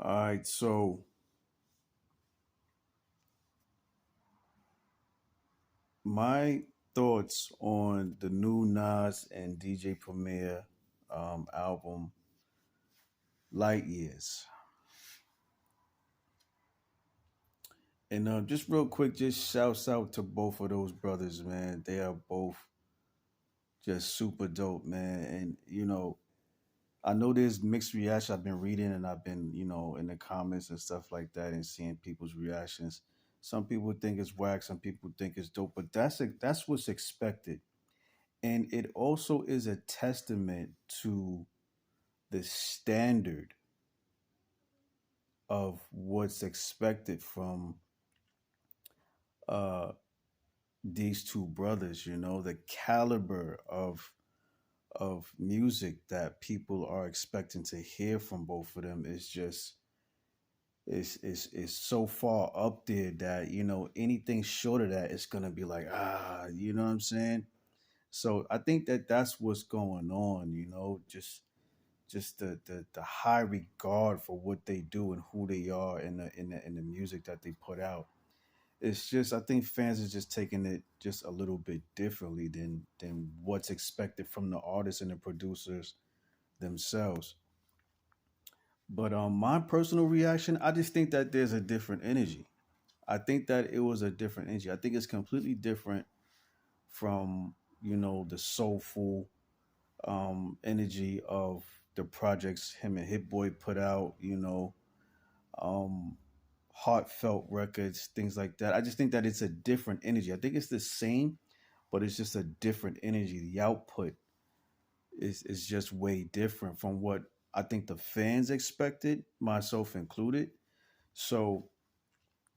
All right, so my thoughts on the new Nas and DJ Premier album, Light Years. And just real quick, just shouts out to both of those brothers, man. They are both just super dope, man. And, I know there's mixed reaction. I've been reading and I've been, in the comments and stuff like that and seeing people's reactions. Some people think it's whack, some people think it's dope, but that's what's expected. And it also is a testament to the standard of what's expected from uh these two brothers, the caliber of music that people are expecting to hear from both of them is just is so far up there that anything short of that is gonna be like, you know what I'm saying. So I think that that's what's going on, just the high regard for what they do and who they are in the music that they put out. It's just, I think fans are just taking it just a little bit differently than what's expected from the artists and the producers themselves. But my personal reaction, I just think that there's a different energy. I think that it was a different energy. I think it's completely different from the soulful energy of the projects him and Hit Boy put out. Um, heartfelt records, things like that. I just think that it's a different energy. I think it's the same, but it's just a different energy. The output is just way different from what I think the fans expected, myself included. So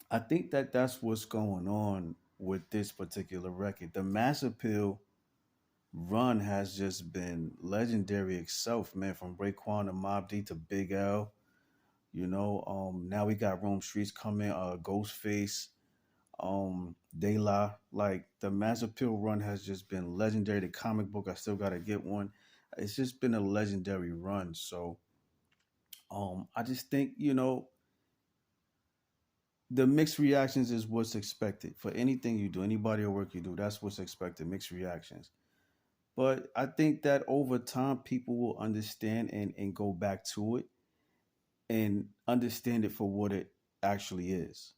I think that that's what's going on with this particular record. The Mass Appeal run has just been legendary itself, man. From Raekwon to Mob D to Big L. Now we got Rome Streets coming, Ghostface, De La. Like the Mass Appeal run has just been legendary. The comic book, I still gotta get one. It's just been a legendary run. So I just think, the mixed reactions is what's expected for anything you do, anybody or work you do. That's what's expected, mixed reactions. But I think that over time, people will understand and go back to it and understand it for what it actually is.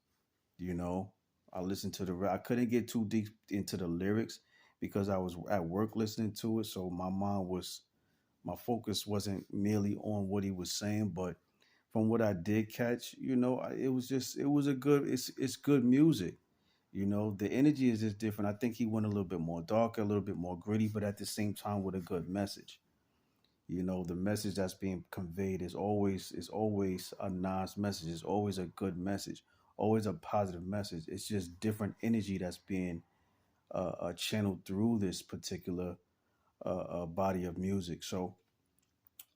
You know, I listened to I couldn't get too deep into the lyrics because I was at work listening to it. So my focus wasn't merely on what he was saying, but from what I did catch, it was a good, it's good music. The energy is just different. I think he went a little bit more darker, a little bit more gritty, but at the same time with a good message. The message that's being conveyed is always a nice message. It's always a good message, always a positive message. It's just different energy that's being channeled through this particular body of music.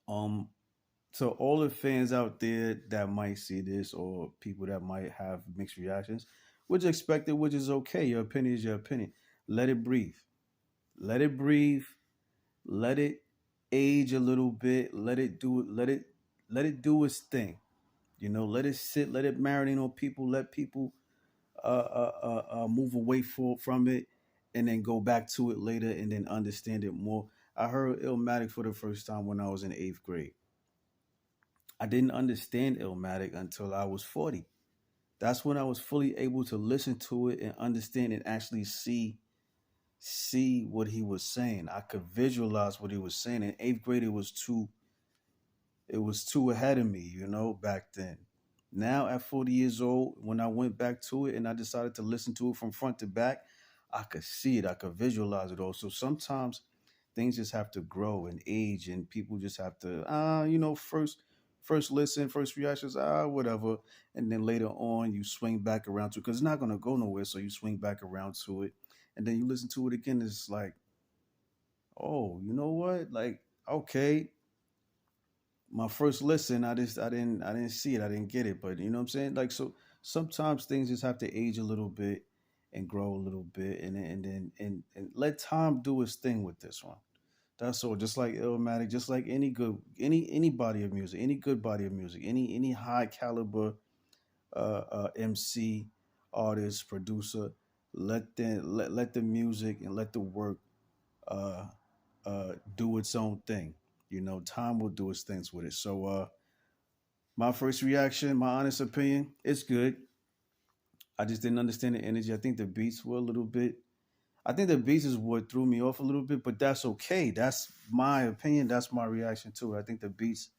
Um, so all the fans out there that might see this or people that might have mixed reactions, which is expected, which is okay. Your opinion is your opinion. Let it breathe. Let it breathe. Let it age a little bit. Let it do its thing. Let it sit, let it marinate on people, let people move away from it and then go back to it later and then understand it more. I heard Illmatic for the first time when I was in eighth grade. I didn't understand Illmatic until I was 40. That's when I was fully able to listen to it and understand and actually see what he was saying. I could visualize what he was saying. In eighth grade, it was too ahead of me, back then. Now at 40 years old, when I went back to it and I decided to listen to it from front to back, I could see it, I could visualize it all. So sometimes things just have to grow and age and people just have to first listen, first reactions, whatever. And then later on you swing back around to it because it's not gonna go nowhere. So you swing back around to it and then you listen to it again. It's like, oh, you know what? Like, okay, my first listen, I didn't see it, I didn't get it, but you know what I'm saying. Like, so sometimes things just have to age a little bit and grow a little bit, and let time do its thing with this one. That's all. Just like Illmatic, just like any good any body of music, any good body of music, any high caliber MC, artist, producer, let the music and let the work uh, do its own thing. You know, time will do its things with it. So, my first reaction, my honest opinion, it's good. I just didn't understand the energy. I think the beats were a little bit. I think the beats is what threw me off a little bit, but that's okay. That's my opinion. That's my reaction to it. I think the beats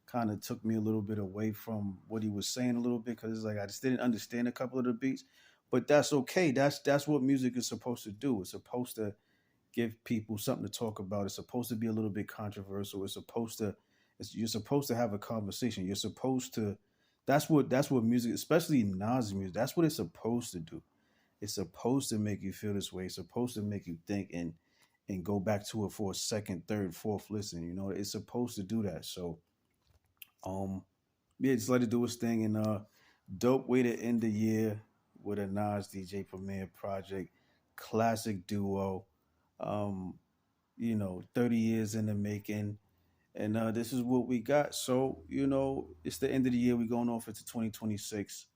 kind of took me a little bit away from what he was saying a little bit because it's like I just didn't understand a couple of the beats. But that's okay. That's what music is supposed to do. It's supposed to give people something to talk about. It's supposed to be a little bit controversial. You're supposed to have a conversation. You're supposed to. That's what music, especially Nas music. That's what it's supposed to do. It's supposed to make you feel this way. It's supposed to make you think and go back to it for a second, third, fourth listen. You know, it's supposed to do that. So, um, yeah, just let it do its thing. And dope way to end the year with a Nas DJ Premier project, classic duo. Um, 30 years in the making. And this is what we got. So, it's the end of the year. We're going off into 2026.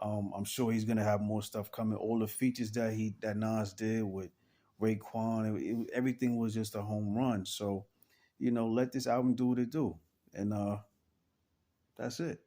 I'm sure he's gonna have more stuff coming. All the features that Nas did with Raekwon, everything was just a home run. So, let this album do what it do, and that's it.